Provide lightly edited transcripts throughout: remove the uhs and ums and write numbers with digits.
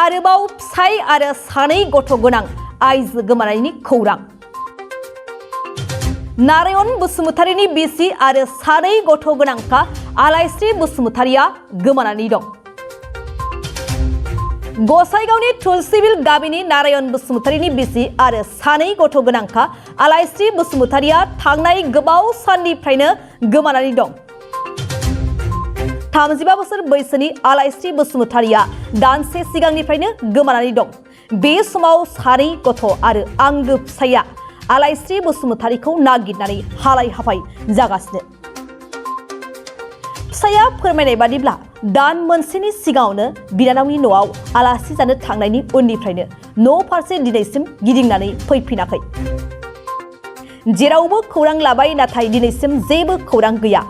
आरोबाव फिसाय आरो सानै गथ' गोनां आइजो गोमानायनि खौरां। नारायण बसुमतारीनि बिसि आरो सानै गथ' गोनांखा आलायस्रि बसुमतारीया गोमानानै दं। गसाइगावनि तुलसीबिल गामिनि नारायण बसुमतारीनि बिसि आरो सानै गथ' गोनांखा आलायस्रि बसुमतारीया थांनाय गोबाव साननिफ्रायनो गोमानानै दं। 35 बोसोर बैसोनि आलायस्रि बसुमतारीया दानसे सिगांनिफ्रायनो गोमानानै दं। बे समाव सानै गथ' आरो आंगो फिसाया आलायस्रि बसुमतारीखौ नागिरनानै हालाय हाफाय जागासिनो। फिसाया फोरमायनाय बादिब्ला दान मोनसेनि सिगाङावनो बिनानावनि न'आव आलासि जानो थांनायनि उननिफ्रायनो न' फारसे दिनैसिम गिदिंनानै फैफिनाखै। जेरावबो खौरां लाबाय, नाथाय दिनैसिम जेबो खौरां गैया।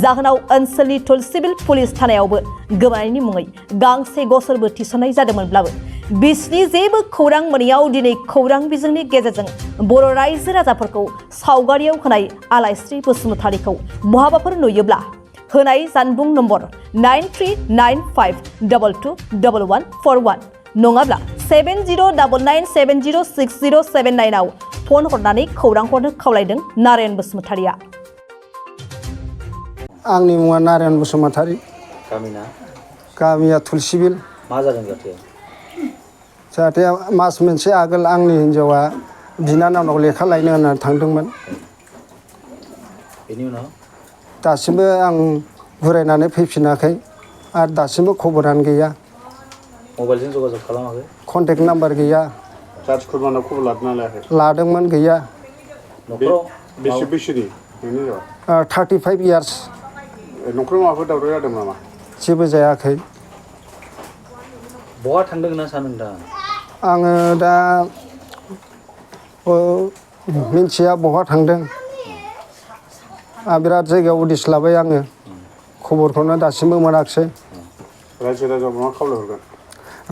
जाहोनाव ओनसोलनि तुलसीबिल पुलिस थानायावबो गोमानायनि मुङै गांसे गसरबो थिसननाय जादोंमोनब्लाबो बिसिनि जेबो खौरां मोनैयाव दिनै खौरां बिजोंनि गेजेरजों बर' रायजो राजाफोरखौ सावगारियाव होनाय आलायस्रि बसुमतारीखौ बहाबाफोर नुयोब्ला होनाय जानबुं नम्बर 9395221141 नङाब्ला 7099706079 आव फन हरनानै खौरां हरनो खावलायदों नारायण बसुमतारीया। आंनि मुङा नारायण बसुमतारी। गामिया तुलसीबिल। मा जादों जाथाया? जाहाथे मास मोनसे आगोल आंनि हिन्जावा बिनानावनाव लेखा लायनो होननानै थांदोंमोन। बेनि उनाव दासिमबो आं बुरायनानै फैफिनाखै आरो दासिमबो खबरानो गैया। मबाइलजों जगाजग खालामाखै? कन्टेक्ट नाम्बार गैया। जाथि खुरमानाव खबर लादोंना लायाखै? लादोंमोन, गैया। न'खराव बेसे बैसोनि नोंनि हिनजावा? 35 इयार्स। न'खराव माबाफोर दावराव जादों नामा? जेबो जायाखै। बहा थांदों होनना सानो नोंथाङा? आङो दा मिन्थिया बहा थांदों। बिराद जायगायाव उदिस लाबाय आङो, खबरखौनो दासिमबो मोनाखिसै। रायजो राजायाव मा खावलायहरगोन?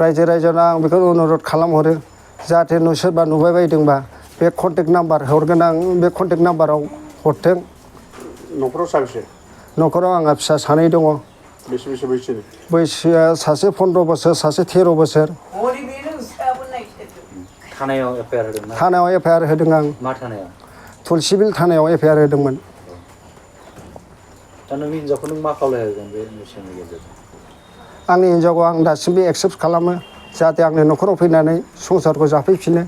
रायजो राजानो आं बेखौ अनुरद खालामहरो, जाहाथे सोरबा नुबाय बायदोंबा बे कन्टेक्ट नाम्बार हरगोन, आं बे कन्टेक्ट नाम्बाराव हरथों। न'खराव साबेसे? न'खराव आंहा फिसा सानै दङ। बेसे बेसे बैसोनि? बैसोआ सासे 15 बोसोर, सासे 13 बोसोर। थानायाव एफआइआर होदों ना? थानायाव एफआइआर होदों आं। मा थानायाव? तुलसीबिल थानायाव एफआइआर होदोंमोन। दा नोंनि हिनजावखौ नों मा खावलायहोगोन बे मिसननि गेजेरजों? आंनि हिन्जावखौ आं दासिमबो एक्सेप्ट खालामो, जाहाथे आंनि न'खराव फैनानै संसारखौ जाफैफिनो।